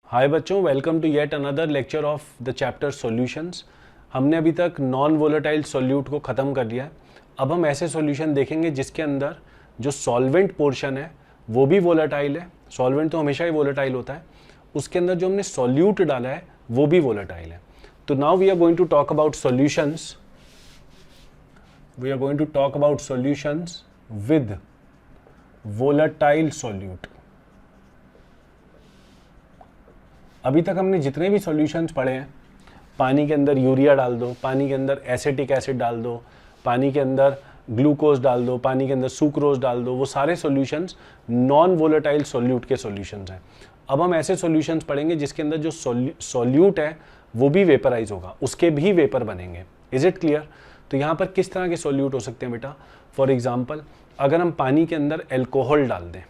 हाय बच्चों, welcome to yet another lecture of the chapter solutions. हमने अभी तक नॉन वोलेटाइल सॉल्यूट को ख़त्म कर लिया है। अब हम ऐसे सॉल्यूशन देखेंगे जिसके अंदर जो सॉल्वेंट पोर्शन है वो भी वोलेटाइल है। सॉल्वेंट तो हमेशा ही वोलेटाइल होता है। उसके अंदर जो हमने सॉल्यूट डाला है वो भी वोलेटाइल है। तो now we are going to talk about solutions. We are going to talk about solutions with volatile solute. अभी तक हमने जितने भी सॉल्यूशंस पढ़े हैं, पानी के अंदर यूरिया डाल दो, पानी के अंदर एसिटिक एसिड डाल दो, पानी के अंदर ग्लूकोज डाल दो, पानी के अंदर सुक्रोज डाल दो, वो सारे सॉल्यूशंस नॉन वोलेटाइल सॉल्यूट के सॉल्यूशंस हैं। अब हम ऐसे सॉल्यूशंस पढ़ेंगे जिसके अंदर जो सॉल्यूट है वो भी वेपराइज होगा, उसके भी वेपर बनेंगे। Is it clear? तो यहाँ पर किस तरह के सॉल्यूट हो सकते हैं बेटा? फॉर एग्जाम्पल, अगर हम पानी के अंदर एल्कोहल डाल दें,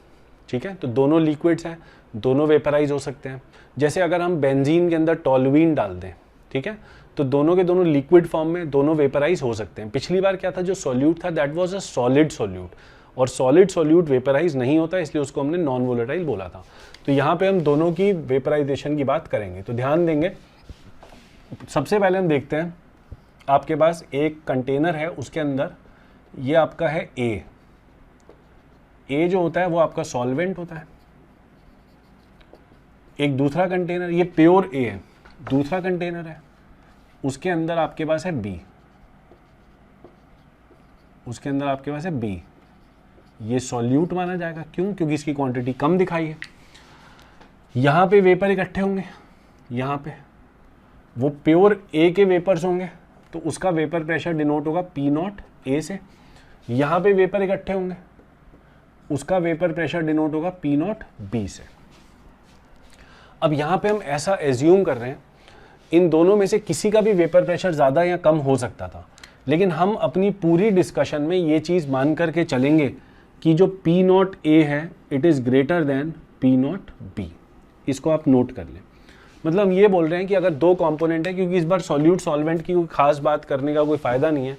ठीक है, तो दोनों लिक्विड्स हैं, दोनों वेपराइज हो सकते हैं। जैसे अगर हम बेंजीन के अंदर टॉलुइन डाल दें, ठीक है, तो दोनों के दोनों लिक्विड फॉर्म में दोनों वेपराइज हो सकते हैं। पिछली बार क्या था, जो सॉल्यूट था that was a solid solute, और सॉलिड सॉल्यूट वेपराइज नहीं होता, इसलिए उसको हमने नॉन वोलेटाइल बोला था। तो यहाँ पे हम दोनों की वेपराइजेशन की बात करेंगे, तो ध्यान देंगे। सबसे पहले हम देखते हैं, आपके पास एक कंटेनर है, उसके अंदर ये आपका है ए जो होता है वो आपका सॉल्वेंट होता है। एक दूसरा कंटेनर, ये प्योर ए है, दूसरा कंटेनर है, उसके अंदर आपके पास है बी, उसके अंदर आपके पास है बी। ये सॉल्यूट माना जाएगा। क्यों? क्योंकि इसकी क्वांटिटी कम दिखाई है। यहां पे वेपर इकट्ठे होंगे, यहां पे वो प्योर ए के वेपर्स होंगे, तो उसका वेपर प्रेशर डिनोट होगा पी नॉट ए से। यहां पे वेपर इकट्ठे होंगे, उसका वेपर प्रेशर डिनोट होगा पी नॉट बी से। अब यहां पे हम ऐसा एज्यूम कर रहे हैं, इन दोनों में से किसी का भी वेपर प्रेशर ज़्यादा या कम हो सकता था, लेकिन हम अपनी पूरी डिस्कशन में ये चीज़ मान करके चलेंगे कि जो पी नॉट ए है it is greater than P not be. इसको आप नोट कर लें। मतलब ये बोल रहे हैं कि अगर दो कंपोनेंट है, क्योंकि इस बार सॉल्यूट सॉल्वेंट की कोई खास बात करने का कोई फ़ायदा नहीं है,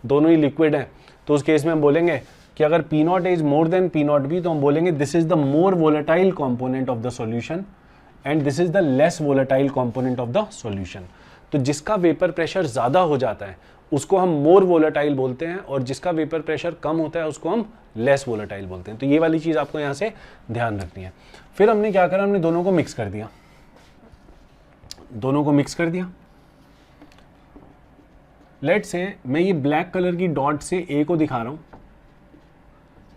दोनों ही लिक्विड हैं, तो उस केस में हम बोलेंगे कि अगर P not A is more than P not be, तो हम बोलेंगे this is the more volatile component of the solution and this is the less volatile component of the solution. तो जिसका वेपर प्रेशर ज़्यादा हो जाता है उसको हम मोर वोलेटाइल बोलते हैं, और जिसका वेपर प्रेशर कम होता है उसको हम लेस वोलेटाइल बोलते हैं। तो ये वाली चीज़ आपको यहाँ से ध्यान रखनी है। फिर हमने क्या करा, हमने दोनों को मिक्स कर दिया, दोनों को मिक्स कर दिया। लेट से मैं ये ब्लैक कलर की डॉट से ए को दिखा रहा हूँ,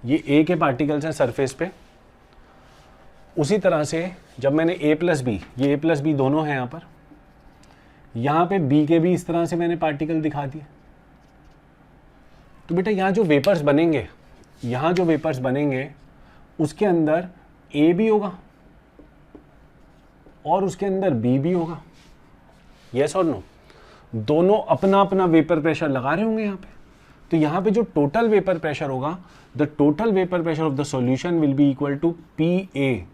ये ए के पार्टिकल्स हैं सरफेस पे। उसी तरह से जब मैंने ए प्लस बी, ये ए प्लस बी दोनों हैं यहाँ पे बी के भी इस तरह से मैंने पार्टिकल दिखा दिए। तो बेटा यहाँ जो वेपर्स बनेंगे, यहाँ जो वेपर्स बनेंगे उसके अंदर ए भी होगा और उसके अंदर बी भी होगा। यस और नो? दोनों अपना अपना वेपर प्रेशर लगा रहे होंगे यहाँ पे। तो यहाँ पे जो टोटल वेपर प्रेशर होगा, the total vapour pressure of the solution will be equal to P A.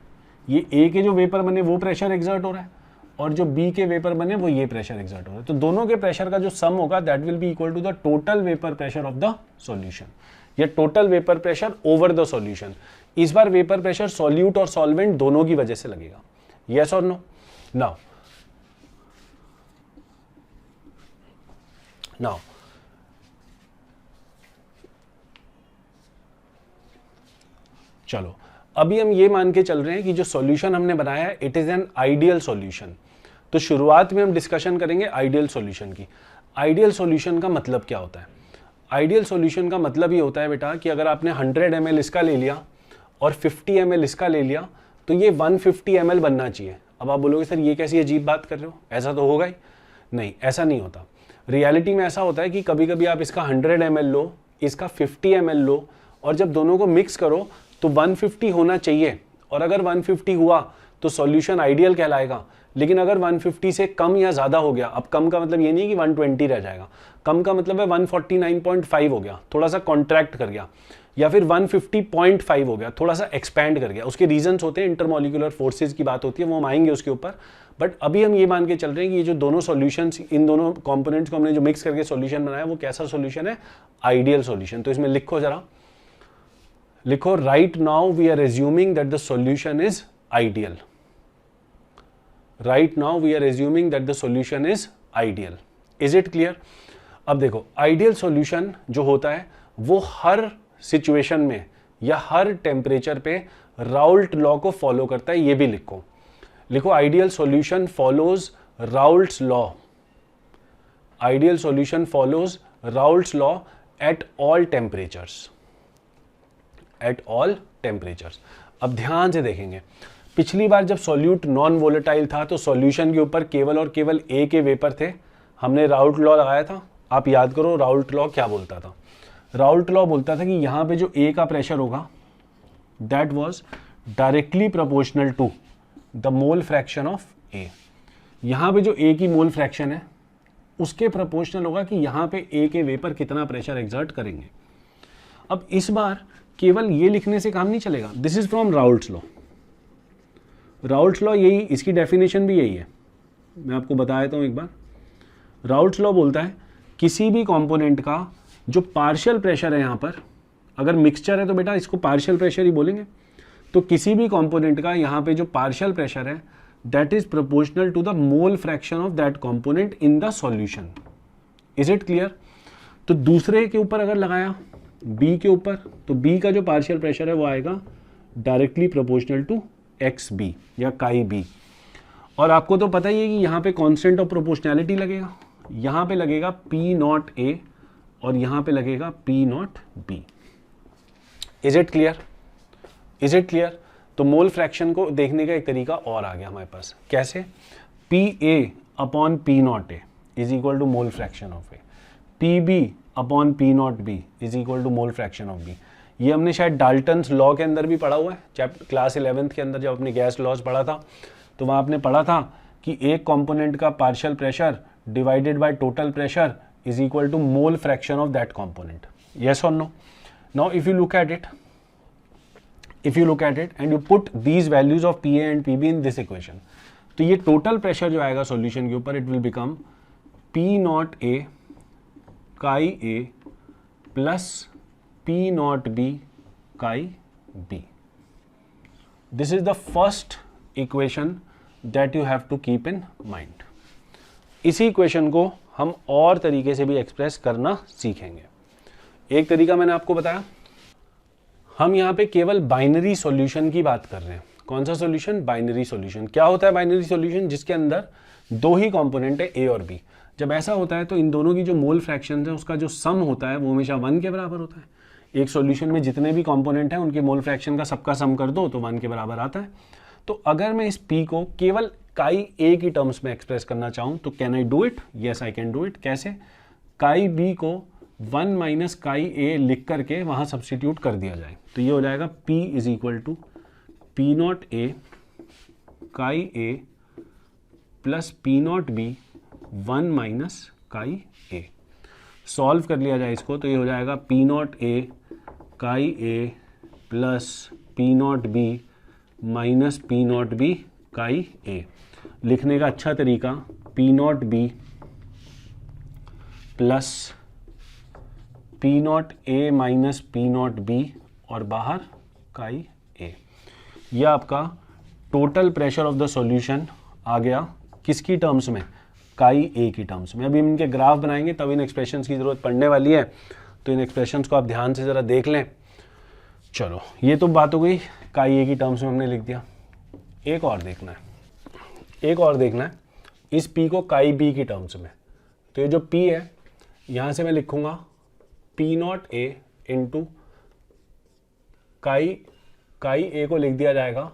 ये ए के जो वेपर बने वो प्रेशर एक्सर्ट हो रहा है, और जो बी के वेपर बने वो ये प्रेशर एक्सर्ट हो रहा है। तो दोनों के प्रेशर का जो सम होगा that will be equal to the total vapour pressure of the solution, या total vapour pressure over the solution. इस बार वेपर प्रेशर सॉल्यूट और सॉल्वेंट दोनों की वजह से लगेगा। यस और नो? नाउ चलो, अभी हम ये मान के चल रहे हैं कि जो सॉल्यूशन हमने बनाया है it is an ideal solution. तो शुरुआत में हम डिस्कशन करेंगे आइडियल सॉल्यूशन की। आइडियल सॉल्यूशन का मतलब क्या होता है? आइडियल सॉल्यूशन का मतलब ये होता है बेटा कि अगर आपने 100 ml इसका ले लिया और 50 ml इसका ले लिया, तो ये 150 ml बनना चाहिए। अब आप बोलोगे सर ये कैसी अजीब बात कर रहे हो, ऐसा तो होगा ही नहीं। ऐसा नहीं होता। रियलिटी में ऐसा होता है कि कभी कभी आप इसका 100 ml लो, इसका 50 ml लो, और जब दोनों को मिक्स करो तो 150 होना चाहिए, और अगर 150 हुआ तो सॉल्यूशन आइडियल कहलाएगा। लेकिन अगर 150 से कम या ज़्यादा हो गया, अब कम का मतलब ये नहीं है कि 120 रह जाएगा, कम का मतलब है 149.5 हो गया, थोड़ा सा कॉन्ट्रैक्ट कर गया, या फिर 150.5 हो गया, थोड़ा सा एक्सपैंड कर गया। उसके रीजंस होते हैं, इंटरमॉलिक्यूलर फोर्सेज की बात होती है, वो हम आएंगे उसके ऊपर। बट अभी हम ये मान के चल रहे हैं कि ये जो दोनों सॉल्यूशंस, इन दोनों कंपोनेंट्स को हमने जो मिक्स करके सॉल्यूशन बनाया वो कैसा सॉल्यूशन है? Ideal solution. तो इसमें लिखो जरा, लिखो, right now we are assuming that the solution is ideal. Right now we are assuming that the solution is ideal. Is it clear? अब देखो, आइडियल सॉल्यूशन जो होता है वो हर सिचुएशन में या हर टेम्परेचर पे राउल्ट लॉ को फॉलो करता है। ये भी लिखो, लिखो ideal solution follows Raoult's law. Ideal solution follows Raoult's law at all temperatures, at all temperatures. अब ध्यान से देखेंगे, पिछली बार जब सॉल्यूट नॉन वोलेटाइल था तो सॉल्यूशन के ऊपर केवल और केवल ए के वेपर थे, हमने राउल्ट लॉ लगाया था। आप याद करो राउल्ट लॉ क्या बोलता था? राउल्ट लॉ बोलता था कि यहां पे जो ए का प्रेशर होगा that was directly proportional to the mole fraction of A. यहां पे जो ए की मोल फ्रैक्शन है उसके प्रोपोर्शनल होगा कि यहां पे ए के वेपर कितना प्रेशर एक्सर्ट करेंगे। अब इस बार केवल ये लिखने से काम नहीं चलेगा। This is from Raoult's law. Raoult's law यही, इसकी डेफिनेशन भी यही है, मैं आपको बता देता हूं एक बार। राउल्ट्स लॉ बोलता है किसी भी कंपोनेंट का जो पार्शियल प्रेशर है, यहां पर अगर मिक्सचर है तो बेटा इसको पार्शियल प्रेशर ही बोलेंगे, तो किसी भी कंपोनेंट का यहां पे जो पार्शियल प्रेशर है that is proportional to the mole fraction of that component in the solution. Is it clear? तो दूसरे के ऊपर अगर लगाया बी के ऊपर, तो बी का जो पार्शियल प्रेशर है वो आएगा directly proportional to X B या काई बी। और आपको तो पता ही है कि यहाँ पे कांस्टेंट ऑफ प्रोपोर्शनैलिटी लगेगा, यहाँ पे लगेगा पी नॉट ए और यहाँ पे लगेगा P not B. Is it clear? Is it clear? तो मोल फ्रैक्शन को देखने का एक तरीका और आ गया हमारे पास। कैसे? P A upon P not A is equal to mole fraction of A, P B upon P not B is equal to mole fraction of B. ये हमने शायद डाल्टन्स लॉ के अंदर भी पढ़ा हुआ है, चैप्टर क्लास 11th के अंदर जब अपने गैस लॉज पढ़ा था तो वहाँ आपने पढ़ा था कि एक कंपोनेंट का partial pressure divided by total pressure is equal to mole fraction of that component. Yes और no? Now if you look at it, if you look at it and you put these values of PA and PB in this equation, तो ये total pressure जो आएगा solution के ऊपर it will become P not A chi A plus P not B chi B। This is the first equation that you have to keep in mind. इसी इक्वेशन को हम और तरीके से भी एक्सप्रेस करना सीखेंगे। एक तरीका मैंने आपको बताया, हम यहाँ पे केवल बाइनरी सॉल्यूशन की बात कर रहे हैं। कौन सा सॉल्यूशन? Binary solution. क्या होता है बाइनरी सॉल्यूशन? जिसके अंदर दो ही कंपोनेंट है ए और बी। जब ऐसा होता है तो इन दोनों की जो मोल फ्रैक्शन है उसका जो सम होता है वो हमेशा 1 के बराबर होता है। एक सॉल्यूशन में जितने भी कंपोनेंट हैं उनके मोल फ्रैक्शन का सबका सम कर दो तो 1 के बराबर आता है। तो अगर मैं इस पी को केवल काई ए की टर्म्स में एक्सप्रेस करना चाहूँ तो can I do it? Yes I can do it. कैसे? काई बी को 1 माइनस काई ए लिख करके वहां सब्सटीट्यूट कर दिया जाए तो ये हो जाएगा P is equal to P not A chi A plus P not B 1 minus chi A. Solve कर लिया जाए इसको तो ये हो जाएगा P not A chi A plus P not B minus P not B chi A. लिखने का अच्छा तरीका P not B plus P not A minus P not B और बाहर काई ए। यह आपका total pressure of the solution आ गया किसकी टर्म्स में? काई ए की टर्म्स में। अभी हम इनके ग्राफ बनाएंगे तब इन एक्सप्रेशंस की जरूरत पड़ने वाली है, तो इन एक्सप्रेशंस को आप ध्यान से ज़रा देख लें। चलो ये तो बात हो गई, काई ए की टर्म्स में हमने लिख दिया। एक और देखना है, एक और देखना है इस पी को काई बी की टर्म्स में। तो ये जो पी है यहाँ से मैं लिखूंगा P not A into chi A को लिख दिया जाएगा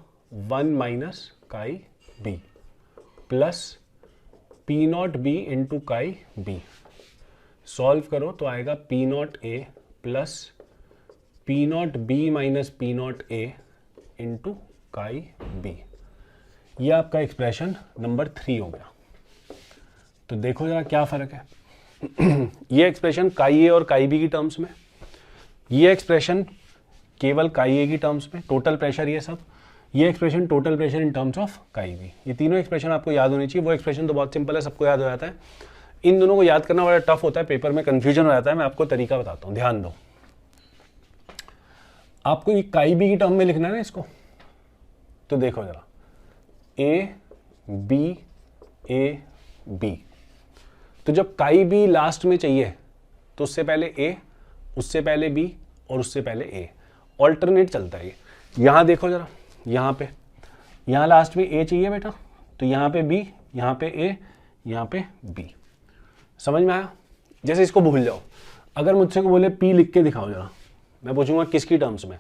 1 minus chi B plus P not B into chi B. Solve करो तो आएगा P not A plus P not B minus P not A into chi B. यह आपका expression number 3 हो गया। तो देखो जरा क्या फर्क है। ये एक्सप्रेशन काई ए और काई बी की टर्म्स में, ये एक्सप्रेशन केवल काई ए की टर्म्स में, टोटल प्रेशर ये सब, ये expression total pressure in terms of काई बी। ये तीनों एक्सप्रेशन आपको याद होनी चाहिए। वो एक्सप्रेशन तो बहुत सिंपल है, सबको याद हो जाता है। इन दोनों को याद करना बड़ा टफ होता है, पेपर में कंफ्यूजन हो जाता है। मैं आपको तरीका बताता हूँ, ध्यान दो। आपको ये काई बी की टर्म में लिखना है ना इसको, तो देखो जरा ए बी ए बी। तो जब काई बी लास्ट में चाहिए तो उससे पहले ए, उससे पहले बी और उससे पहले ए, ऑल्टरनेट चलता है ये। यहाँ देखो जरा, यहाँ पे, यहाँ लास्ट में ए चाहिए बेटा, तो यहाँ पे बी, यहाँ पे ए, यहाँ पे बी। समझ में आया? जैसे इसको भूल जाओ, अगर मुझसे को बोले पी लिख के दिखाओ जरा, मैं पूछूंगा किसकी टर्म्स में,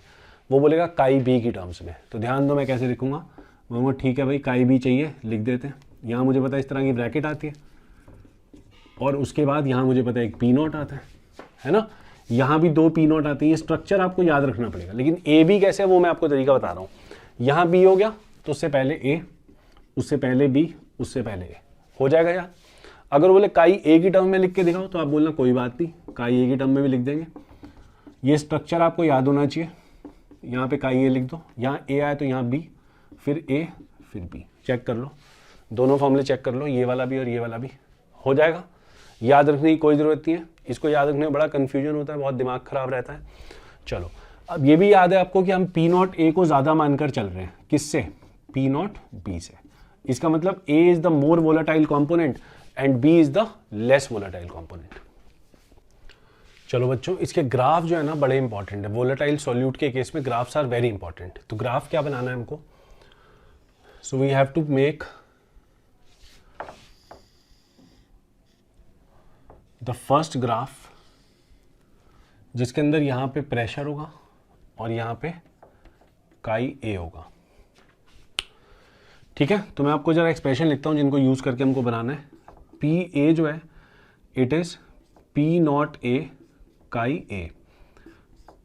वो बोलेगा काई बी की टर्म्स में। तो ध्यान दो मैं कैसे लिखूंगा, बोलूँगा ठीक है भाई काई बी चाहिए, लिख देते हैं। यहाँ मुझे पता है इस तरह की ब्रैकेट आती है, और उसके बाद यहाँ मुझे पता है एक पी नॉट आता है ना, यहाँ भी दो पी नॉट आती है। स्ट्रक्चर आपको याद रखना पड़ेगा, लेकिन ए बी कैसे है वो मैं आपको तरीका बता रहा हूँ। यहाँ बी हो गया तो उससे पहले ए, उससे पहले बी, उससे पहले ए, हो जाएगा यार। अगर बोले काई ए की टर्म में लिख के दिखाओ तो आप बोलना कोई बात नहीं, काई ए की टर्म में भी लिख देंगे। ये स्ट्रक्चर आपको याद होना चाहिए। यहाँ पे काई ए लिख दो, यहाँ ए आए तो यहाँ बी, फिर ए, फिर बी। चेक कर लो, दोनों फॉर्मूले चेक कर लो, ये वाला भी और ये वाला भी, हो जाएगा। याद रखने की कोई ज़रूरत नहीं है, इसको याद रखने में बड़ा कन्फ्यूजन होता है, बहुत दिमाग खराब रहता है। चलो अब ये भी याद है आपको कि हम पी नॉट ए को ज़्यादा मानकर चल रहे हैं, किससे? पी नॉट बी से। इसका मतलब A is the more volatile component and B is the less volatile component. चलो बच्चों, इसके ग्राफ जो है ना बड़े इंपॉर्टेंट है। वोलेटाइल सॉल्यूट के केस में ग्राफ्स आर वेरी इंपॉर्टेंट। तो ग्राफ क्या बनाना है हमको? So we have to make the first graph जिसके अंदर यहाँ पे प्रेशर होगा और यहाँ पे काई ए होगा। ठीक है, तो मैं आपको जरा एक्सप्रेशन लिखता हूँ जिनको यूज़ करके हमको बनाना है। पी ए जो है it is P not A chi A.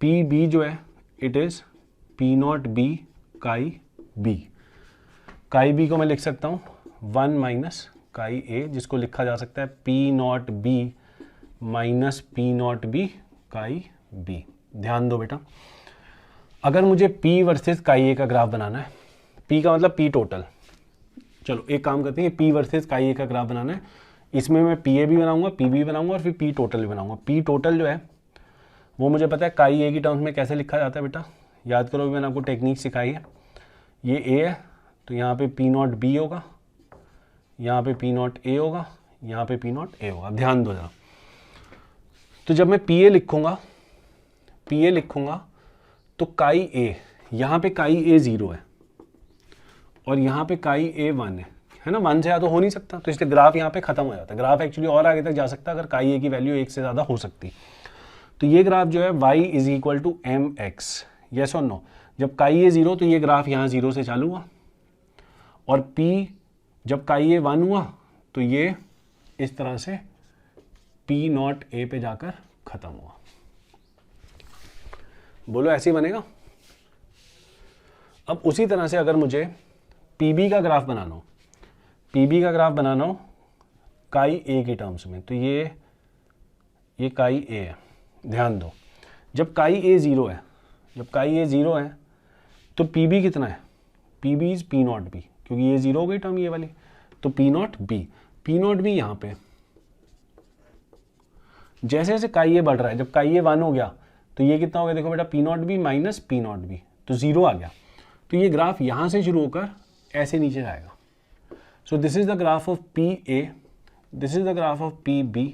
P B जो है it is P not B chi B. Chi B को मैं लिख सकता हूँ 1 माइनस काई ए, जिसको लिखा जा सकता है P not B minus P not B chi B. ध्यान दो बेटा, अगर मुझे P वर्सेस काई ए का ग्राफ बनाना है, P का मतलब P टोटल। चलो एक काम करते हैं, P वर्सेस काई ए का ग्राफ बनाना है। इसमें मैं PA भी बनाऊंगा, PB भी बनाऊंगा और फिर P टोटल भी बनाऊंगा। P टोटल जो है वो मुझे पता है काई ए की टर्म्स में कैसे लिखा जाता है बेटा, याद करो, मैंने आपको टेक्निक सिखाई है। ये A है तो यहाँ पे P नॉट B होगा, यहाँ पे P नॉट A होगा, यहाँ पे P नॉट A होगा। ध्यान दो जरा, तो जब मैं PA लिखूंगा तो काई ए, यहाँ पे काई ए 0 है और यहाँ पे काई ए 1 है ना, 1 से ज़्यादा हो नहीं सकता, तो इसलिए ग्राफ यहाँ पे खत्म हो जाता है। ग्राफ एक्चुअली और आगे तक जा सकता है अगर काई ए की वैल्यू 1 से ज़्यादा हो सकती। तो ये ग्राफ जो है y is equal to M x, yes और नो। जब काई ए 0 तो ये ग्राफ यहाँ 0 से चालू हुआ, और P जब काई ए 1 हुआ तो ये इस तरह से P नॉट ए पे जाकर खत्म हुआ। बोलो ऐसे ही बनेगा। अब उसी तरह से अगर मुझे PB का ग्राफ बनाना हो, PB का ग्राफ बनाना हो काई ए की टर्म्स में, तो ये काई ए है। ध्यान दो, जब काई ए 0 है, तो PB कितना है? PB is P not be, क्योंकि ये 0 हो गई टर्म ये वाली, तो P नॉट बी यहाँ पे। जैसे जैसे काई ए बढ़ रहा है, जब काई ए 1 हो गया तो ये कितना हो गया? देखो बेटा, P not B minus P not be, तो 0 आ गया। तो ये ग्राफ यहाँ से शुरू होकर ऐसे नीचे जाएगा। सो this is the graph of PA, this is the graph of PB,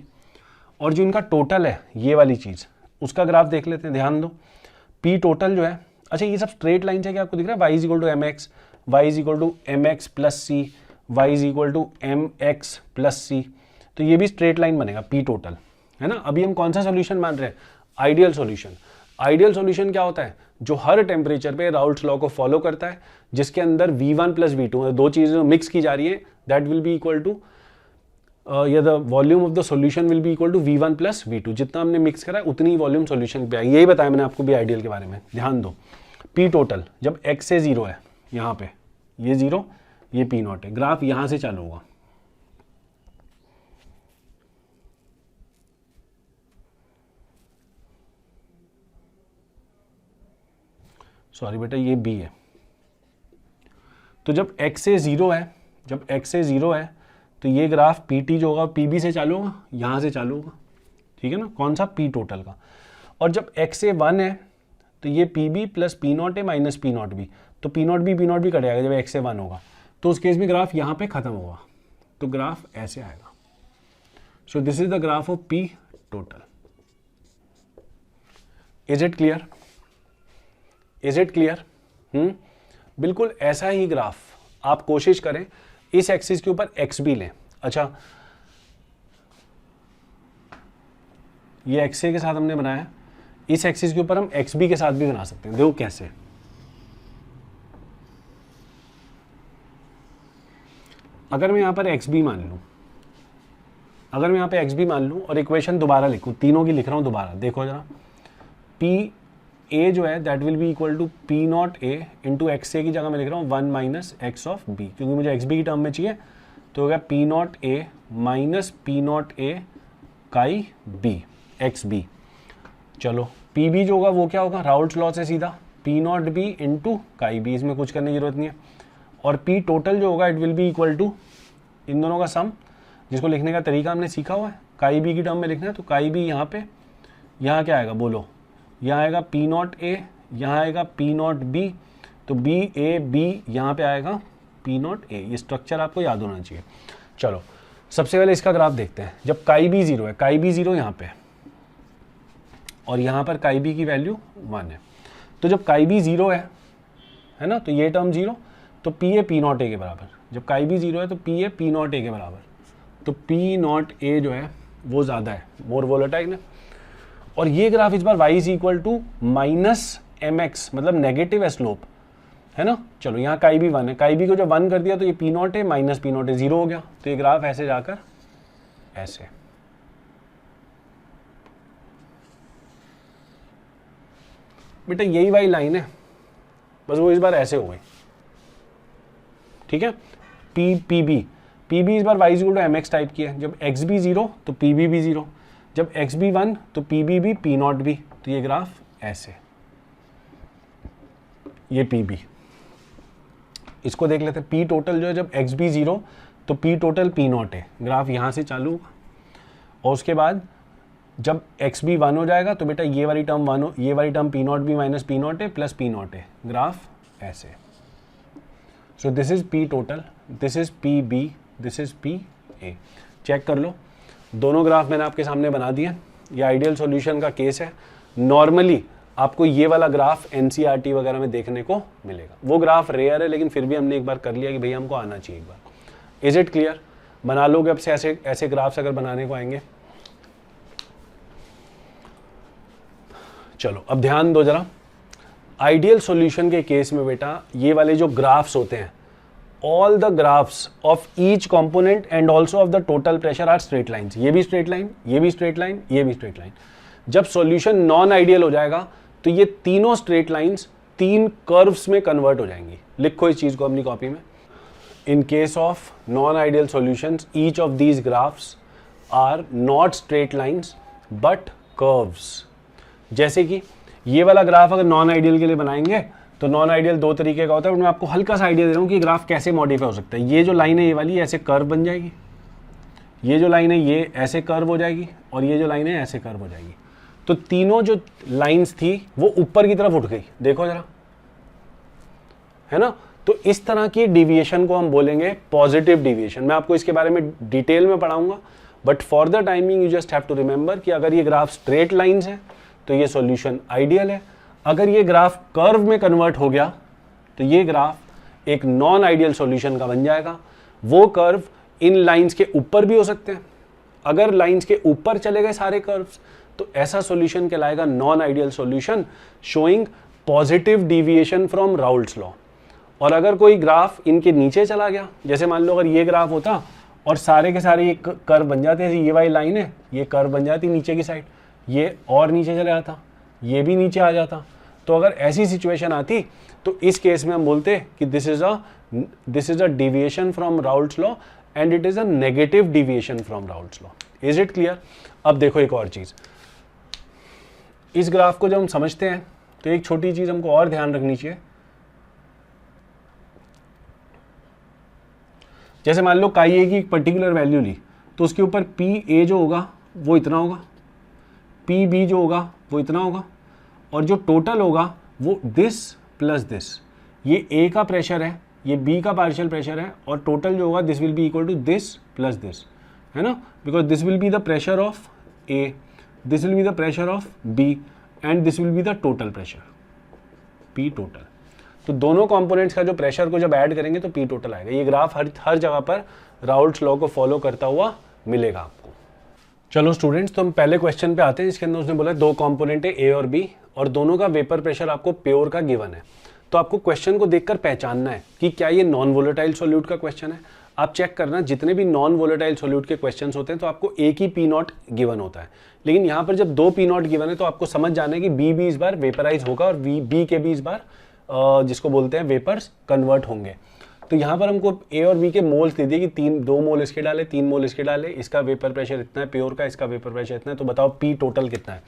और जो इनका टोटल है ये वाली चीज़, उसका ग्राफ देख लेते हैं। ध्यान दो, P टोटल जो है, अच्छा ये सब स्ट्रेट लाइन है क्या आपको दिख रहा है? y is equal to M X, Y is equal to M X plus C, Y is equal to M X plus C, तो ये भी स्ट्रेट लाइन बनेगा P टोटल, है ना। अभी हम कौन सा सोल्यूशन मान रहे हैं? Ideal solution. आइडियल सॉल्यूशन क्या होता है? जो हर टेम्परेचर पे राउल्ट्स लॉ को फॉलो करता है, जिसके अंदर V1 प्लस V2 दो चीज़ें मिक्स की जा रही है, that will be equal to या the volume of the solution will be equal to V1 plus V2। जितना हमने मिक्स करा है उतनी वॉल्यूम सॉल्यूशन पे आएगी। यही बताया मैंने आपको भी आइडियल के बारे में। ध्यान दो, P टोटल जब x से 0 है, यहाँ पे ये 0, ये P नॉट है, ग्राफ यहाँ से चालू होगा। सॉरी बेटा, ये B है। तो जब x से 0 है, तो ये ग्राफ PT जो होगा PB से चालू होगा, यहाँ से चालू होगा, ठीक है ना। कौन सा? P टोटल का। और जब x से 1 है तो ये PB प्लस P नॉट है माइनस P नॉट बी, तो P नॉट बी कट जाएगा जब x से 1 होगा, तो उस केस में ग्राफ यहाँ पे खत्म होगा, तो ग्राफ ऐसे आएगा। सो this is the graph of P total. Is it clear? Is it clear? बिल्कुल ऐसा ही ग्राफ आप कोशिश करें, इस एक्सिस के ऊपर एक्स भी लें। अच्छा, ये एक्स ए के साथ हमने बनाया, इस एक्सिस के ऊपर हम एक्स बी के साथ भी बना सकते हैं। देखो कैसे, अगर मैं यहां पर एक्स बी मान लूं, अगर मैं यहां पे एक्स बी मान लूं और इक्वेशन दोबारा लिखूं, तीनों की लिख रहा हूं दोबारा, देखो जरा, पी ए जो है that will be equal to P not A into X A की जगह मैं लिख रहा हूँ 1 माइनस एक्स ऑफ बी, क्योंकि मुझे एक्स बी की टर्म में चाहिए, तो होगा P not A minus P not A काई बी एक्स बी। चलो पी बी जो होगा वो क्या होगा, राउल्ट्स लॉ से सीधा P not B into chi B, इसमें कुछ करने की जरूरत नहीं है। और पी टोटल जो होगा it will be equal to इन दोनों का सम, जिसको लिखने का तरीका हमने सीखा हुआ है, काई बी की टर्म में लिखना है, तो काई बी यहाँ पे, यहाँ क्या आएगा बोलो, यहाँ आएगा पी नॉट ए, यहाँ आएगा पी नॉट बी, तो बी ए बी यहाँ पे आएगा पी नॉट ए। ये स्ट्रक्चर आपको याद होना चाहिए। चलो सबसे पहले इसका ग्राफ देखते हैं। जब काई बी 0 है, काई बी 0 यहाँ पे और यहाँ पर काई बी की वैल्यू 1 है, तो जब काई बी 0 है ना, तो ये टर्म 0, तो P A P not a के बराबर। जब काई बी 0 है तो P A P not a के बराबर, तो पी नॉट ए जो है वो ज़्यादा है, मोर वोलेटाइल है। और ये ग्राफ इस बार y is equal to minus m x, मतलब नेगेटिव है स्लोप, है ना। चलो यहाँ काई बी 1 है, काई बी को जब 1 कर दिया तो ये पी नॉट है माइनस पी नॉट है 0 हो गया, तो ये ग्राफ ऐसे जाकर ऐसे। बेटा यही वाली लाइन है, बस वो इस बार ऐसे हो गई, ठीक है। पी बी इस बार y is equal to M x type की है। जब एक्स बी 0 तो पी बी भी 0, जब एक्स बी 1 तो पी बी भी पी नॉट भी, तो ये ग्राफ ऐसे, ये पी बी। इसको देख लेते हैं, पी टोटल जो है जब एक्स बी 0 तो पी टोटल पी नॉट है, ग्राफ यहाँ से चालू होगा। और उसके बाद जब एक्स बी 1 हो जाएगा तो बेटा ये वाली टर्म 1 हो, ये वाली term P not B minus P not है प्लस पी नॉट है, ग्राफ ऐसे। So this is P total, this is P B, this is P A. Check कर लो, दोनों ग्राफ मैंने आपके सामने बना दिए। ये आइडियल सॉल्यूशन का केस है। नॉर्मली आपको ये वाला ग्राफ एनसीईआरटी वगैरह में देखने को मिलेगा, वो ग्राफ रेयर है, लेकिन फिर भी हमने एक बार कर लिया कि भैया हमको आना चाहिए एक बार। Is it clear? बना लोगे अब से ऐसे ऐसे ग्राफ्स अगर बनाने को आएंगे। चलो अब ध्यान दो जरा, आइडियल सॉल्यूशन के केस में बेटा ये वाले जो ग्राफ्स होते हैं, all the graphs of each component and also of the total pressure are straight lines। ये भी straight line, ये भी straight line, ये भी straight line। जब solution नॉन आइडियल हो जाएगा तो ये तीनों straight lines 3 curves में convert हो जाएंगी। लिखो इस चीज को अपनी कॉपी में। In case of non-ideal solutions, each of these graphs are not straight lines but curves। जैसे कि ये वाला ग्राफ अगर नॉन आइडियल के लिए बनाएंगे तो नॉन आइडियल 2 तरीके का होता है, मैं आपको हल्का सा आइडिया दे रहा हूँ कि ग्राफ कैसे मॉडिफाई हो सकता है। ये जो लाइन है ये वाली ऐसे कर्व बन जाएगी, ये जो लाइन है ये ऐसे कर्व हो जाएगी, और ये जो लाइन है ऐसे कर्व हो जाएगी। तो तीनों जो लाइंस थी वो ऊपर की तरफ उठ गई, देखो जरा, है ना। तो इस तरह की डेविएशन को हम बोलेंगे पॉजिटिव डेविएशन। मैं आपको इसके बारे में डिटेल में पढ़ाऊंगा, but for the timing you just have to remember कि अगर ये ग्राफ स्ट्रेट लाइंस है तो ये सॉल्यूशन आइडियल है। अगर ये ग्राफ कर्व में कन्वर्ट हो गया तो ये ग्राफ एक नॉन आइडियल सॉल्यूशन का बन जाएगा। वो कर्व इन लाइंस के ऊपर भी हो सकते हैं। अगर लाइंस के ऊपर चले गए सारे कर्व्स तो ऐसा सॉल्यूशन कहलाएगा non ideal solution showing positive deviation from Raoult's law. और अगर कोई ग्राफ इनके नीचे चला गया, जैसे मान लो अगर ये ग्राफ होता और सारे के सारे ये कर्व बन जाते हैं, ये वाली लाइन है, ये कर्व बन जाती नीचे की साइड, ये और नीचे चले जाता, ये भी नीचे आ जाता। तो अगर ऐसी सिचुएशन आती तो इस केस में हम बोलते कि this is a deviation from Raoult's law and it is a negative deviation from Raoult's law. Is it clear? अब देखो एक और चीज, इस ग्राफ को जब हम समझते हैं तो एक छोटी चीज हमको और ध्यान रखनी चाहिए। जैसे मान लो काई ए की एक पर्टिकुलर वैल्यू ली तो उसके ऊपर पी ए जो होगा वो इतना होगा, पी बी जो होगा वो इतना होगा, और जो टोटल होगा वो दिस प्लस दिस। ये ए का प्रेशर है, ये बी का पार्शियल प्रेशर है और टोटल जो होगा this will be equal to this plus this, है ना, because this will be the pressure of A, this will be the pressure of B and this will be the total pressure, P total. तो दोनों components का जो pressure को जब add करेंगे तो पी टोटल आएगा। ये ग्राफ हर जगह पर राउल्ट्स लॉ को फॉलो करता हुआ मिलेगा आपको। चलो स्टूडेंट्स, तो हम पहले क्वेश्चन पे आते हैं, जिसके अंदर उसने बोला दो कंपोनेंट है ए और बी और दोनों का वेपर प्रेशर आपको प्योर का गिवन है। तो आपको क्वेश्चन को देखकर पहचानना है कि क्या ये नॉन वोलेटाइल सॉल्यूट का क्वेश्चन है। आप चेक करना, जितने भी नॉन वोलेटाइल सॉल्यूट के क्वेश्चंस होते हैं तो आपको एक ही पी नॉट गिवन होता है, लेकिन यहाँ पर जब दो पी नॉट गिवन है तो आपको समझ जाना है कि बी भी इस बार वेपराइज होगा और बी के भी इस बार जिसको बोलते हैं वेपर्स कन्वर्ट होंगे। तो यहाँ पर हमको ए और बी के मोल्स दे दिए कि 2 मोल इसके डाले, 3 मोल इसके डाले, इसका वेपर प्रेशर इतना है प्योर का, इसका वेपर प्रेशर इतना है, तो बताओ पी टोटल कितना है।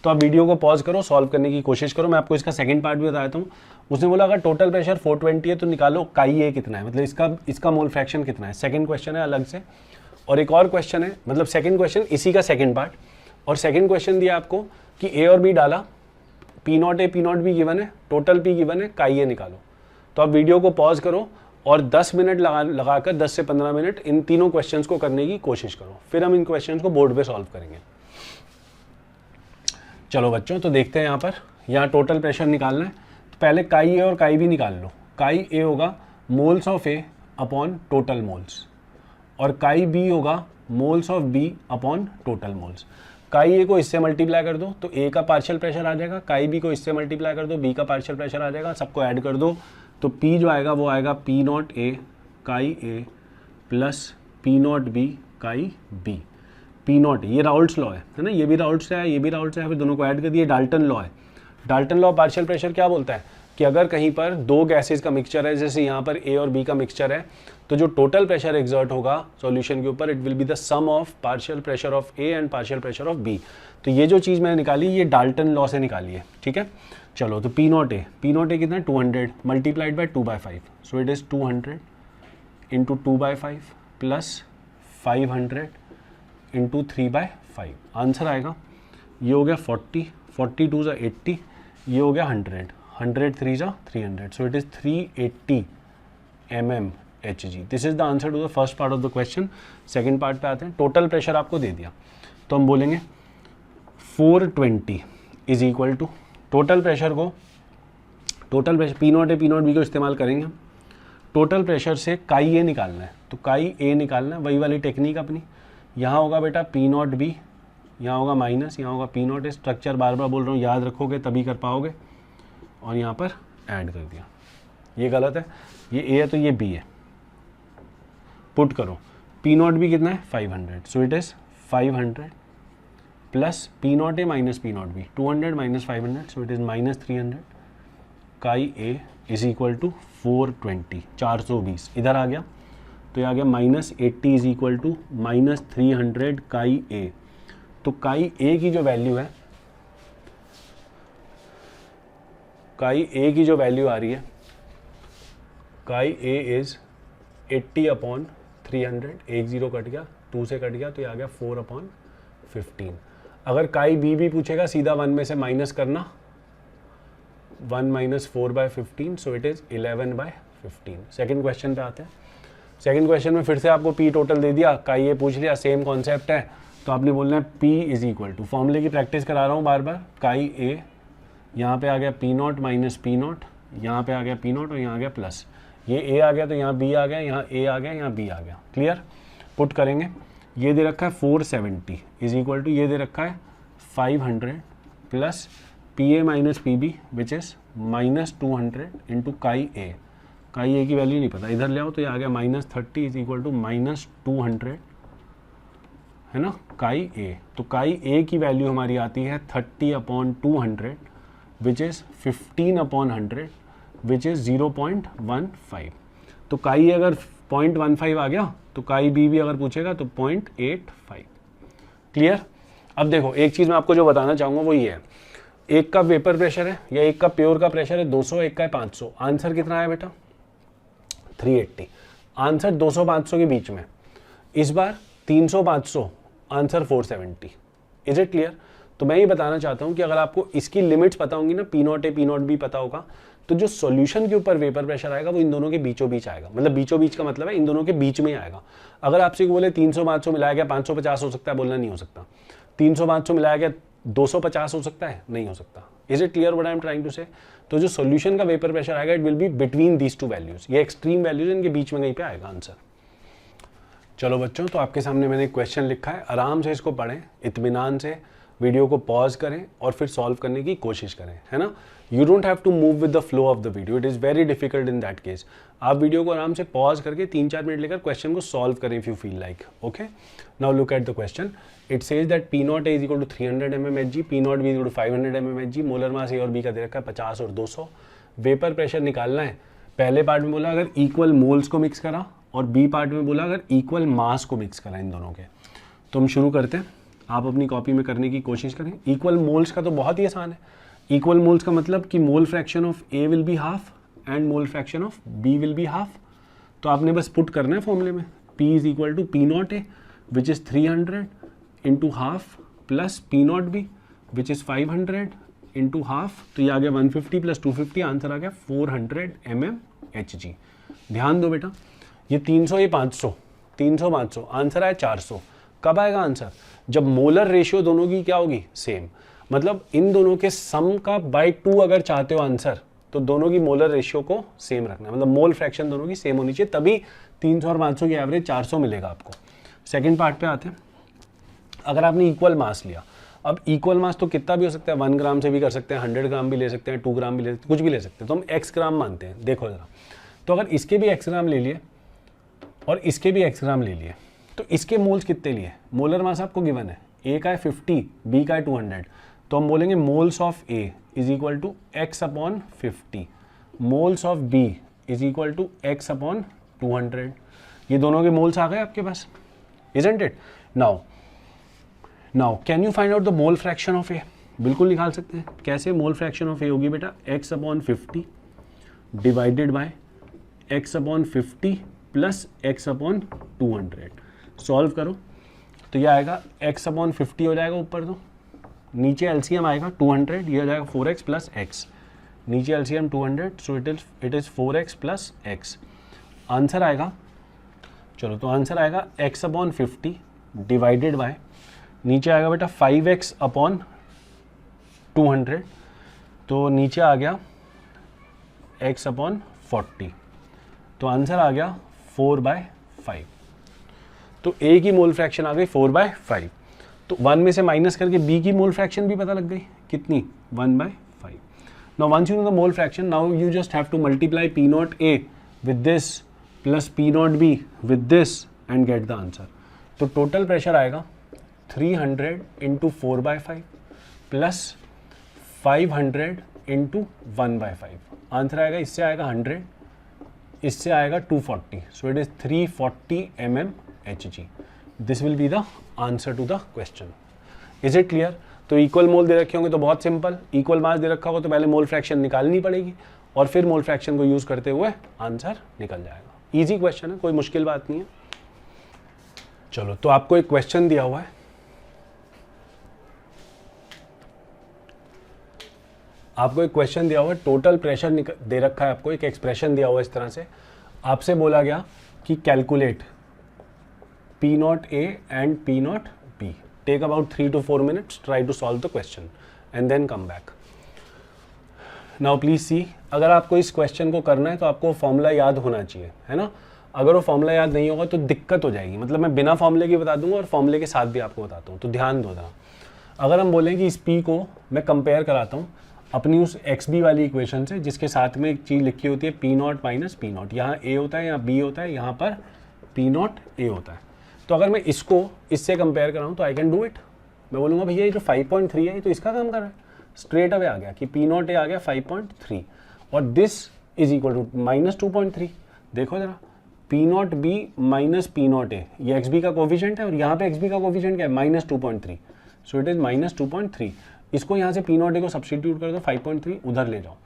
तो आप वीडियो को पॉज करो, सॉल्व करने की कोशिश करो। मैं आपको इसका सेकंड पार्ट भी बता देता हूँ। उसने बोला अगर टोटल प्रेशर 420 है तो निकालो काई ए कितना है, मतलब इसका मोल फ्रैक्शन कितना है। सेकंड क्वेश्चन है अलग से, और एक और क्वेश्चन है, मतलब सेकंड क्वेश्चन इसी का सेकंड पार्ट, और सेकंड क्वेश्चन दिया आपको कि ए और बी डाला, P not A P not be given है, टोटल पी गिवन है, काई ए निकालो। तो आप वीडियो को पॉज करो और 10 मिनट लगाकर 10 से 15 मिनट इन तीनों क्वेश्चंस को करने की कोशिश करो, फिर हम इन क्वेश्चंस को बोर्ड पे सॉल्व करेंगे। चलो बच्चों, तो देखते हैं यहाँ टोटल प्रेशर निकालना है। तो पहले काई ए और काई बी निकाल लो। काई ए होगा moles of A upon total moles और काई बी होगा moles of B upon total moles. Chi A को इससे मल्टीप्लाई कर दो तो ए का पार्शियल प्रेशर आ जाएगा, काई बी को इससे मल्टीप्लाई कर दो बी का पार्शियल प्रेशर आ जाएगा, सबको ऐड कर दो तो P जो आएगा वो आएगा P not A chi A plus P not B chi B. P not ये राउल्ट्स लॉ है ना, ये भी राउल्ट्स है, ये भी राउल्ट्स है, फिर दोनों को ऐड कर दिए, डाल्टन लॉ है। डाल्टन लॉ पार्शियल प्रेशर क्या बोलता है कि अगर कहीं पर दो गैसेज का मिक्सचर है, जैसे यहाँ पर ए और बी का मिक्सचर है, तो जो टोटल प्रेशर एग्जर्ट होगा सॉल्यूशन के ऊपर it will be the sum of partial pressure of A and partial pressure of B. तो ये जो चीज़ मैंने निकाली ये डाल्टन लॉ से निकाली है, ठीक है। चलो, तो पी नॉट ए कितना है 200 multiplied by 2/5, so it is 200 into 2/5 plus 500 into 3/5। Answer आएगा ये हो गया 40, 42 ज़ा 80, ये हो गया 100, 100 3 ज़ा 300, so it is 380 mmHg। This is the answer to the first part of the question. Second part पे आते हैं। टोटल प्रेशर आपको दे दिया तो हम बोलेंगे 420 is equal to total pressure P not A P not B को इस्तेमाल करेंगे। टोटल प्रेशर से काई ए निकालना है, तो काई ए निकालना है, वही वाली टेक्निक अपनी। यहाँ होगा बेटा पी नॉट बी, यहाँ होगा माइनस, यहाँ होगा पी नॉट ए। स्ट्रक्चर बार बार बोल रहा हूँ, याद रखोगे तभी कर पाओगे। और यहाँ पर ऐड कर दिया, ये गलत है, ये ए है तो ये बी है। पुट करो, पी नॉट बी कितना है 500, सो it is 500 plus P not A minus P not be 200 minus 500, so it is minus 300। Chi A is equal to 420, 420 इधर आ गया तो ये आ गया minus 80 is equal to minus 300 chi ए। तो काई ए की जो वैल्यू है, काई ए की जो वैल्यू आ रही है, काई ए इज 80/300, 1 0 कट गया, 2 से कट गया तो ये आ गया 4/15। अगर काई बी भी पूछेगा सीधा 1 में से माइनस करना, 1 minus 4/15, so it is 11/15। Second question पे आते हैं। सेकेंड क्वेश्चन में फिर से आपको पी टोटल दे दिया, काई ए पूछ लिया, सेम कॉन्सेप्ट है, तो आपने बोलना है पी इज इक्वल टू, फॉर्मूले की प्रैक्टिस करा रहा हूँ बार बार, काई ए यहाँ पे आ गया P not minus P not, यहाँ पे आ गया पी नॉट और यहाँ आ गया प्लस, ये ए आ गया तो यहाँ बी आ गया, यहाँ ए आ गया, यहाँ बी आ गया। क्लियर? पुट करेंगे, ये दे रखा है 470 इज इक्वल टू ये दे रखा है 500 plus P A minus P B which is minus 200 into chi A. Chi ए की वैल्यू नहीं पता, इधर ले आओ तो ये आ गया minus 30 is equal to minus 200, है ना, काई ए। तो काई ए की वैल्यू हमारी आती है 30/200 विच इज़ 15/100 विच इज़ 0.15। तो काई अगर 0.15 आ गया तो काई बी भी अगर पूछेगा तो 0.85। क्लियर? अब देखो, एक चीज़ मैं आपको जो बताना चाहूँगा वो ये है, एक का वेपर प्रेशर है या एक का प्योर का प्रेशर है 200, एक का है 500। आंसर कितना है बेटा? 380। आंसर 200-500 के बीच में। इस बार 300-500, आंसर 470। Is it clear? तो मैं ये बताना चाहता हूँ कि अगर आपको इसकी लिमिट्स पता होंगी ना, P not A P not be पता होगा, तो जो सॉल्यूशन के ऊपर वेपर प्रेशर आएगा वो इन दोनों के बीचों बीच आएगा। मतलब बीचों बीच का मतलब है इन दोनों के बीच में आएगा। अगर आपसे बोले 300-500 मिलाया गया 550 हो सकता है, बोलना नहीं हो सकता। 300-500 मिलाया गया 250 हो सकता है, नहीं हो सकता। Is it clear what I am trying to say? तो जो सॉल्यूशन का वेपर प्रेशर आएगा it will be between these two values, ये एक्सट्रीम वैल्यूज, इनके बीच में कहीं पे आएगा आंसर। चलो बच्चों, तो आपके सामने मैंने एक क्वेश्चन लिखा है, आराम से इसको पढ़ें, इत्मीनान से वीडियो को पॉज करें और फिर सॉल्व करने की कोशिश करें, है ना। You don't have to move with the flow of the video, it is very difficult in that case. आप वीडियो को आराम से पॉज करके 3-4 मिनट लेकर क्वेश्चन को सॉल्व करें if you feel like. Okay, now look at the question. It says that P not A is equal to 300 mmHg, P not B is equal to 500 mmHg, molar mass A और B का दे रखा है 50 और 200। Vapour pressure निकालना है। पहले part में बोला अगर इक्वल मोल्स को मिक्स करा, और बी पार्ट में बोला अगर इक्वल मास को मिक्स करा इन दोनों के। तो हम शुरू करते हैं, आप अपनी कॉपी में करने की कोशिश करें। इक्वल मोल्स का तो बहुत ही आसान है। इक्वल मोल्स का मतलब कि mole fraction of A will be half and mole fraction of B will be half. तो आपने बस पुट करना है फॉर्मूले में, P is equal to P not A which is 300 into half plus P not B which is 500 into half. तो ये आ गया 150 प्लस 250, आंसर आ गया 400 mmHg। ध्यान दो बेटा, ये 300 ये 500, 300-500, आंसर आया 400। कब आएगा आंसर? जब मोलर रेशियो दोनों की क्या होगी? सेम। मतलब इन दोनों के सम का बाय 2 अगर चाहते हो आंसर, तो दोनों की मोलर रेशियो को सेम रखना है, मतलब मोल फ्रैक्शन दोनों की सेम होनी चाहिए, तभी 300 और 500 की एवरेज 400 मिलेगा आपको। सेकंड पार्ट पे आते हैं। अगर आपने इक्वल मास लिया, अब इक्वल मास तो कितना भी हो सकता है, 1 ग्राम से भी कर सकते हैं, 100 ग्राम भी ले सकते हैं, 2 ग्राम भी ले सकते हैं, कुछ भी ले सकते हैं, तो हम x ग्राम मानते हैं। देखो जरा, तो अगर इसके भी x ग्राम ले लिए और इसके भी x ग्राम ले लिए, तो इसके मोल्स कितने लिए? मोलर मास आपको गिवन है, ए का है 50, बी का है 200, तो हम बोलेंगे moles of A is equal to x upon 50, moles of B is equal to x upon 200। ये दोनों के मोल्स आ गए आपके पास, isn't it? Now can you find out the mole fraction of A? बिल्कुल निकाल सकते हैं। कैसे? मोल फ्रैक्शन ऑफ ए होगी बेटा x upon 50 divided by x upon 50 plus x upon 200। Solve करो तो ये आएगा x अपॉन 50 हो जाएगा ऊपर, तो नीचे एलसीएम आएगा 200, ये हो जाएगा 4x प्लस x, नीचे LCM 200, so it is 4x plus x। Answer आएगा, चलो तो आंसर आएगा x अपॉन 50 डिवाइडेड बाय, नीचे आएगा बेटा 5x अपॉन 200, तो नीचे आ गया x अपॉन 40, तो आंसर आ गया 4/5। तो a की मोल फ्रैक्शन आ गई 4/5। तो 1 में से माइनस करके b की मोल फ्रैक्शन भी पता लग गई, कितनी? 1/5। Now once you know the mole fraction, now you just have to multiply p not a with this plus p not b with this and get the answer. तो total pressure आएगा 300 into 4/5 plus 500 into 1/5। Answer आएगा, इससे आएगा 100, इससे आएगा 240, so it is 340 mmHg। This will be the answer to the question. Is it clear? तो equal mole दे रखे होंगे तो बहुत सिंपल, इक्वल मास दे रखा होगा तो पहले मोल फ्रैक्शन निकालनी पड़ेगी और फिर मोल फ्रैक्शन को यूज करते हुए आंसर निकल जाएगा। इजी क्वेश्चन है, कोई मुश्किल बात नहीं है। चलो, तो आपको एक क्वेश्चन दिया हुआ है, आपको एक क्वेश्चन दिया हुआ है, टोटल प्रेशर दे रखा है, आपको एक एक्सप्रेशन दिया हुआ है इस तरह से। आपसे बोला गया कि calculate P not A and P not B, take about 3 to 4 minutes, try to solve the question and then come back. Now please see, अगर आपको इस क्वेश्चन को करना है तो आपको फॉर्मूला याद होना चाहिए, है ना। अगर वो फॉर्मूला याद नहीं होगा तो दिक्कत हो जाएगी, मतलब मैं बिना फॉर्मूले के बता दूंगा और फॉर्मूले के साथ भी आपको बताता हूँ, तो ध्यान दो जरा। अगर हम बोलें कि इस P को मैं कंपेयर कराता हूँ अपनी उस XB वाली इक्वेशन से, जिसके साथ में एक चीज़ लिखी होती है P not minus P not, यहाँ A होता है, यहाँ B होता है, यहाँ पर P नॉट A होता है। तो अगर मैं इसको इससे कंपेयर कराऊँ तो आई कैन डू इट। मैं बोलूँगा भैया ये जो 5.3 है ये तो इसका काम कर रहा है, स्ट्रेट अवे आ गया कि P नॉट A आ गया 5.3 और this is equal to minus 2.3। देखो जरा, P not B minus P not A, ये XB का कोफिशिएंट है और यहाँ पे XB का कोफिशिएंट क्या है? Minus 2.3, so it is minus 2.3। इसको यहाँ से P नॉट A को सब्स्टिट्यूट कर दो, 5.3 उधर ले जाओ,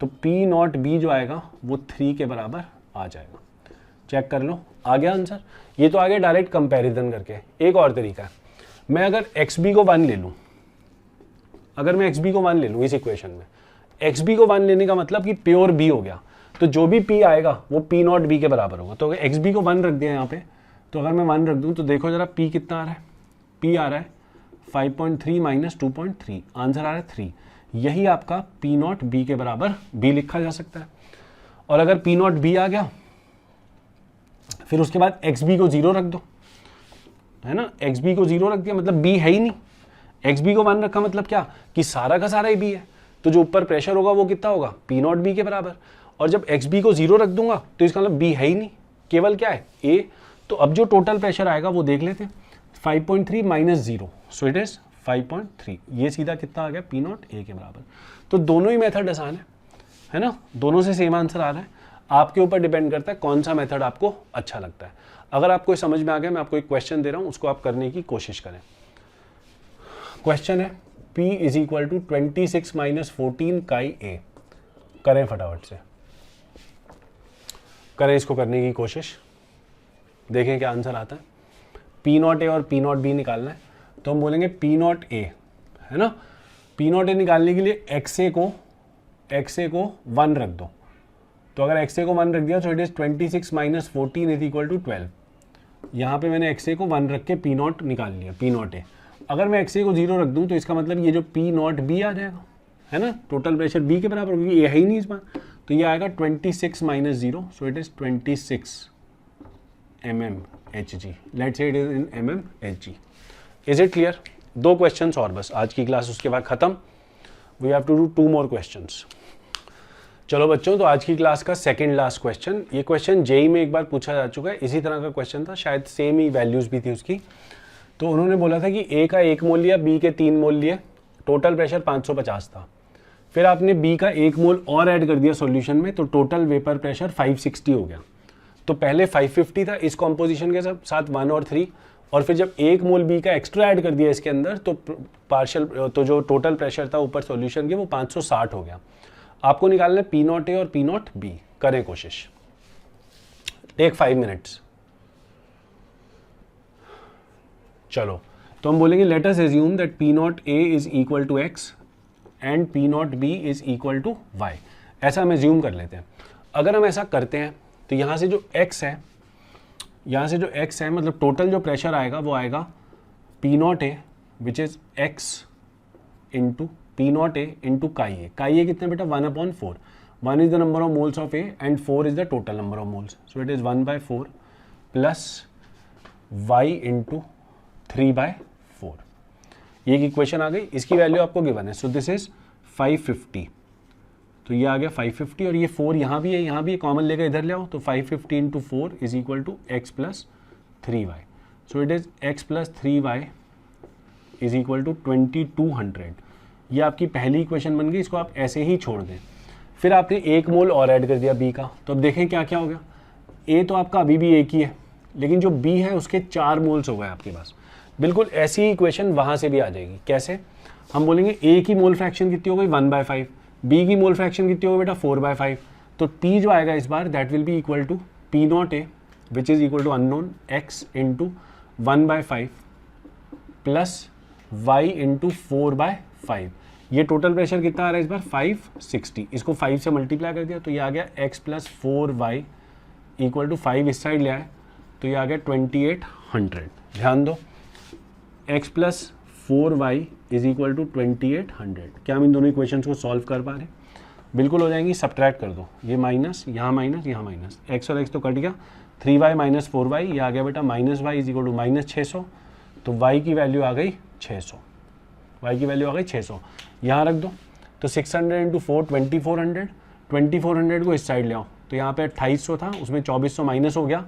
तो P नॉट B जो आएगा वो 3 के बराबर आ जाएगा। चेक कर लो, आ गया आंसर। ये तो आ गया डायरेक्ट कंपैरिजन करके। एक और तरीका है, मैं अगर XB को 1 ले लूँ, अगर मैं XB को 1 ले लूँ इस इक्वेशन में, XB को 1 लेने का मतलब कि प्योर B हो गया, तो जो भी P आएगा वो P नॉट B के बराबर होगा। तो अगर XB को 1 रख दिया यहाँ पे, तो अगर मैं 1 रख दूँ तो देखो जरा P कितना आ रहा है, P आ रहा है 5.3 माइनस 2.3, आंसर आ रहा है 3। यही आपका P नॉट B के बराबर B लिखा जा सकता है। और अगर P नॉट B आ गया, फिर उसके बाद XB को 0 रख दो, है ना, XB को 0 रख दिया मतलब B है ही नहीं। XB को 1 रखा मतलब क्या कि सारा का सारा ही B है, तो जो ऊपर प्रेशर होगा वो कितना होगा, P नॉट B के बराबर। और जब XB को 0 रख दूंगा तो इसका मतलब B है ही नहीं, केवल क्या है A। तो अब जो टोटल प्रेशर आएगा वो देख लेते हैं, 5.3 माइनस 0, सो इट इज 5.3। ये सीधा कितना आ गया, P नॉट A के बराबर। तो दोनों ही मेथड आसान है ना, दोनों से सेम आंसर आ रहा है। आपके ऊपर डिपेंड करता है कौन सा मेथड आपको अच्छा लगता है। अगर आपको समझ में आ गया, मैं आपको एक क्वेश्चन दे रहा हूं, उसको आप करने की कोशिश करें। क्वेश्चन है P is equal to 26 minus 14 chi A। करें फटाफट से, करें इसको करने की कोशिश, देखें क्या आंसर आता है। P नॉट A और P नॉट B निकालना है, तो हम बोलेंगे P नॉट A, है ना। P नॉट A निकालने के लिए XA को 1 रख दो, तो अगर XA को 1 रख दिया तो it is 26 minus 14 is equal to 12। यहाँ पे मैंने XA को 1 रख के P नॉट निकाल लिया, P नॉट A। अगर मैं XA को 0 रख दूँ तो इसका मतलब ये जो P नॉट B आ जाएगा, है ना, टोटल प्रेशर B के बराबर, क्योंकि ये है ही नहीं इस बार, तो ये आएगा 26 minus 0, so it is 26 mmHg। Let's say it is in mmHg। Is it clear? 2 questions और बस आज की क्लास, उसके बाद खत्म। We have to do 2 more questions. चलो बच्चों, तो आज की क्लास का सेकंड लास्ट क्वेश्चन, ये क्वेश्चन जेई में एक बार पूछा जा चुका है, इसी तरह का क्वेश्चन था, शायद सेम ही वैल्यूज भी थी उसकी। तो उन्होंने बोला था कि A का 1 मोल लिया, B के 3 मोल लिए, टोटल प्रेशर 550 था। फिर आपने B का 1 मोल और ऐड कर दिया सॉल्यूशन में, तो टोटल वेपर प्रेशर 560 हो गया। तो पहले 550 था इस कॉम्पोजिशन के साथ 1 और 3, और फिर जब 1 मोल B का एक्स्ट्रा ऐड कर दिया इसके अंदर, तो पार्शियल, तो जो टोटल प्रेशर था ऊपर सॉल्यूशन के वो 560 हो गया। आपको निकालना है P नॉट A और P नॉट B। करें कोशिश, टेक 5 मिनट्स। चलो, तो हम बोलेंगे let us assume that P not A is equal to X and P not B is equal to Y। ऐसा हम अज्यूम कर लेते हैं। अगर हम ऐसा करते हैं तो यहाँ से जो X है, यहाँ से जो X है, मतलब टोटल जो प्रेशर आएगा वो आएगा P not A which is X into P not A into काई A। काई A कितना बेटा, 1/4। 1 is the number of moles of A and 4 is the total number of moles, so it is 1/4 plus Y into 3/4। ये एक equation आ गई, इसकी value आपको given है, सो this is 550। तो ये आ गया 550, और ये 4 यहाँ भी है, यहाँ भी कॉमन लेकर इधर ले आओ, तो 550 into 4 is equal to x plus 3y। So it is x plus 3y is equal to 2200। ये आपकी पहली इक्वेशन बन गई, इसको आप ऐसे ही छोड़ दें। फिर आपने 1 मोल और ऐड कर दिया B का, तो अब देखें क्या क्या हो गया। A तो आपका अभी भी 1 ही है, लेकिन जो B है उसके 4 मोल्स हो गए आपके पास। बिल्कुल ऐसी ही इक्वेशन वहाँ से भी आ जाएगी। कैसे? हम बोलेंगे A की मोल फ्रैक्शन कितनी हो गई, 1/5, B की मोल फ्रैक्शन कितनी हो गई बेटा, 4/5। तो P जो आएगा इस बार, that will be equal to P not A which is equal to unknown X into 1/5 plus Y into 4/5। ये टोटल प्रेशर कितना आ रहा है इस बार, 560। इसको 5 से मल्टीप्लाई कर दिया तो ये आ गया x plus 4y equal to 5 इस साइड ले आए तो ये आ गया 2800। ध्यान दो, x plus 4y is equal to 2800। क्या हम इन दोनों इक्वेशंस को सॉल्व कर पा रहे हैं? बिल्कुल हो जाएंगी। सब्ट्रैक्ट कर दो, ये माइनस, यहाँ माइनस, यहाँ माइनस, x और x तो कट गया। 3y माइनस 4y, ये आ गया बेटा minus y is equal to minus 600। तो y की वैल्यू आ गई 600, y की वैल्यू आ गई 600। यहाँ रख दो, तो 600 इंटू 4 2400। 2400 को इस साइड ले आओ, तो यहाँ पे 2800 था, उसमें 2400 माइनस हो गया,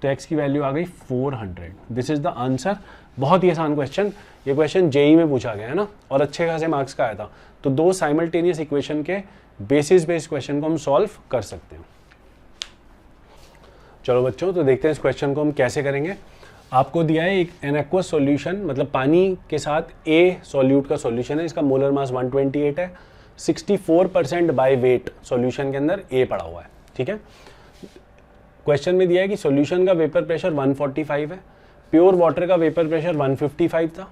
तो x की वैल्यू आ गई 400। This is the answer. बहुत ही आसान क्वेश्चन, ये क्वेश्चन जेई में पूछा गया है ना, और अच्छे खासे मार्क्स का आया था। तो 2 साइमल्टेनियस इक्वेशन के बेसिस बेस्ड क्वेश्चन को हम सॉल्व कर सकते हैं। चलो बच्चों, तो देखते हैं इस क्वेश्चन को हम कैसे करेंगे। आपको दिया है एक एनएक्वस सॉल्यूशन, मतलब पानी के साथ A सॉल्यूट का सॉल्यूशन है, इसका मोलर मास 128 है, 64% बाय वेट सॉल्यूशन के अंदर A पड़ा हुआ है। ठीक है, क्वेश्चन में दिया है कि सॉल्यूशन का वेपर प्रेशर 145 है, प्योर वाटर का वेपर प्रेशर 155 था।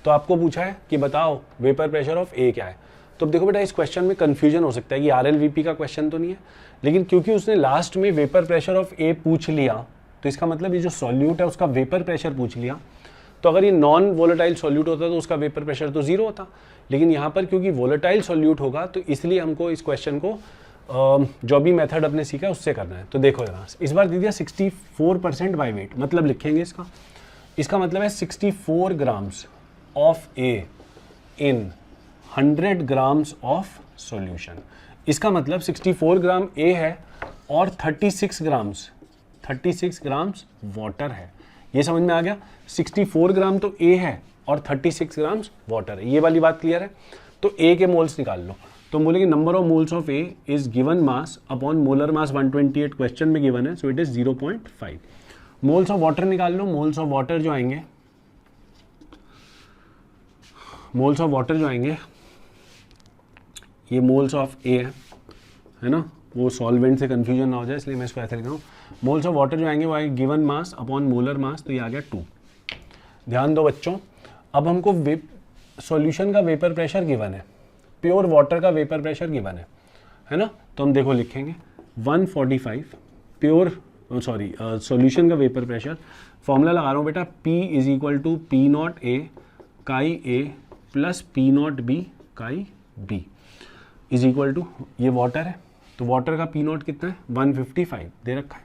तो आपको पूछा है कि बताओ वेपर प्रेशर ऑफ ए क्या है। तो अब देखो बेटा, इस क्वेश्चन में कंफ्यूजन हो सकता है कि RLVP का क्वेश्चन तो नहीं है, लेकिन क्योंकि उसने लास्ट में वेपर प्रेशर ऑफ ए पूछ लिया, तो इसका मतलब ये जो सॉल्यूट है उसका वेपर प्रेशर पूछ लिया। तो अगर ये नॉन वोलेटाइल सॉल्यूट होता तो उसका वेपर प्रेशर तो जीरो होता, लेकिन यहाँ पर क्योंकि वोलेटाइल सॉल्यूट होगा तो इसलिए हमको इस क्वेश्चन को जो भी मेथड अपने सीखा है उससे करना है। तो देखो जरा, इस बार दे दिया 64% बाय वेट, मतलब लिखेंगे इसका मतलब है 64 grams of A in 100 grams of solution. इसका मतलब 64 ग्राम ए है और 36 ग्राम्स वाटर है। ये समझ में आ गया, 64 ग्राम तो ए है और 36 ग्राम्स वाटर है। ये वाली बात क्लियर है। तो ए के मोल्स निकाल लो, तो हम बोलेंगे number of moles of A is given mass upon molar mass 128 question में गिवन है, सो it is 0.5। Moles of water निकाल लो। मोल्स ऑफ वाटर जो आएंगे ये मोल्स ऑफ ए है ना, वो सॉल्वेंट से कंफ्यूजन ना हो जाए इसलिए मैं इसको ऐसे लिख रहा हूँ। मोल्स ऑफ वाटर जो आएंगे वो आएंगे given mass upon molar mass, तो ये आ गया 2। ध्यान दो बच्चों, अब हमको सॉल्यूशन का वेपर प्रेशर गिवन है, प्योर वाटर का वेपर प्रेशर गिवन है ना। तो हम देखो लिखेंगे 145 सॉल्यूशन का वेपर प्रेशर। फॉर्मूला लगा रहा हूँ बेटा, P is equal to P not A chi A plus P not B chi B is equal to, ये वाटर है तो वाटर का पी नॉट कितना है 155 दे रखा है,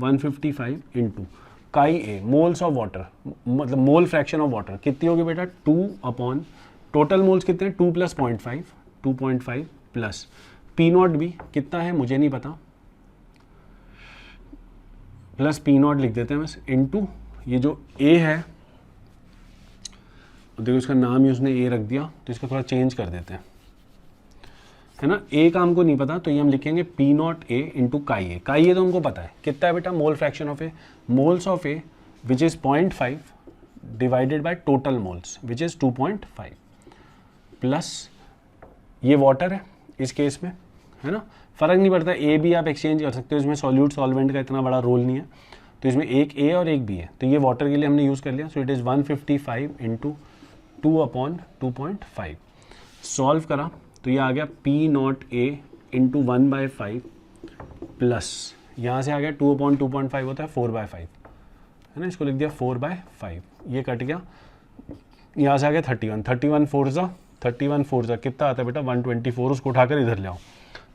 155 into chi A moles of water, मतलब मोल फ्रैक्शन ऑफ वाटर कितनी होगी बेटा 2 अपॉन टोटल मोल्स कितने हैं 2 plus 2.5 plus P not be कितना है मुझे नहीं पता, प्लस पी नॉट लिख देते हैं बस, इंटू ये जो ए है, देखो इसका नाम ही उसने ए रख दिया तो इसको थोड़ा चेंज कर देते हैं, है ना। ए का हमको नहीं पता तो ये हम लिखेंगे P not A into chi A. Chi ए तो हमको पता है कितना है बेटा, मोल fraction of A, moles of A which is 0.5 divided by total moles which is 2.5 plus ये वाटर है इस केस में, है ना। फ़र्क नहीं पड़ता, ए भी आप एक्सचेंज कर सकते हो, इसमें सॉल्यूट सॉल्वेंट का इतना बड़ा रोल नहीं है, तो इसमें एक ए और एक बी है, तो ये वाटर के लिए हमने यूज़ कर लिया। सो it is 155 into 2 upon 2.5। Solve करा तो ये आ गया P not A into 1/5 plus यहाँ से आ गया 2 अपॉन 2.5 होता है 4/5, है ना, इसको लिख दिया 4/5, ये कट गया, यहाँ से आ गया 31 4 जा कितना आता है बेटा 124, उसको उठाकर इधर ले आओ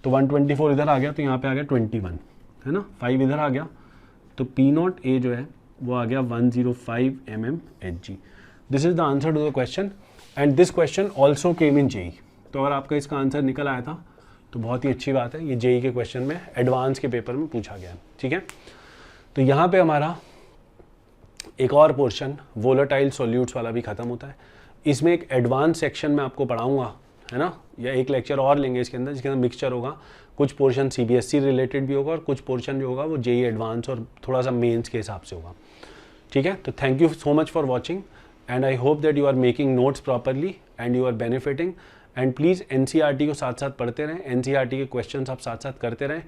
तो 124 इधर आ गया, तो यहाँ पे आ गया 21, है ना, 5 इधर आ गया, तो पी नॉट ए जो है वो आ गया 105 mmHg। This is the answer to the question and this question also came in JEE. तो अगर आपका इसका आंसर निकल आया था तो बहुत ही अच्छी बात है, ये जेई के क्वेश्चन में एडवांस के पेपर में पूछा गया है, ठीक है। तो यहाँ पे हमारा एक और पोर्शन वोलेटाइल सॉल्यूट्स वाला भी खत्म होता है। इसमें एक एडवांस सेक्शन में आपको पढ़ाऊंगा, है ना, या एक लेक्चर और लेंगे इसके अंदर, जिसके अंदर मिक्सचर होगा, कुछ पोर्शन CBSE रिलेटेड भी होगा और कुछ पोर्शन जो होगा वो जेई एडवांस और थोड़ा सा मेंस के हिसाब से होगा, ठीक है। तो thank you so much for watching and I hope that you are making notes properly and you are benefiting and please NCERT को साथ साथ पढ़ते रहें, NCERT के क्वेश्चन आप साथ साथ करते रहें।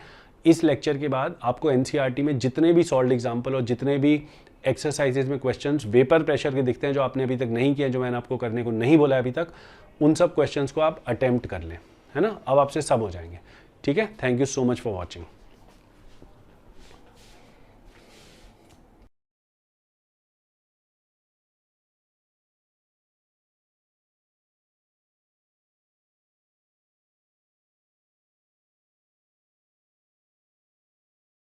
इस लेक्चर के बाद आपको NCERT में जितने भी सॉल्व्ड एग्जाम्पल और जितने भी एक्सरसाइजेज में क्वेश्चंस वेपर प्रेशर के दिखते हैं जो आपने अभी तक नहीं किए, जो मैंने आपको करने को नहीं बोला अभी तक, उन सब क्वेश्चंस को आप अटेम्प्ट कर लें, है ना, अब आपसे सब हो जाएंगे, ठीक है। Thank you so much for watching.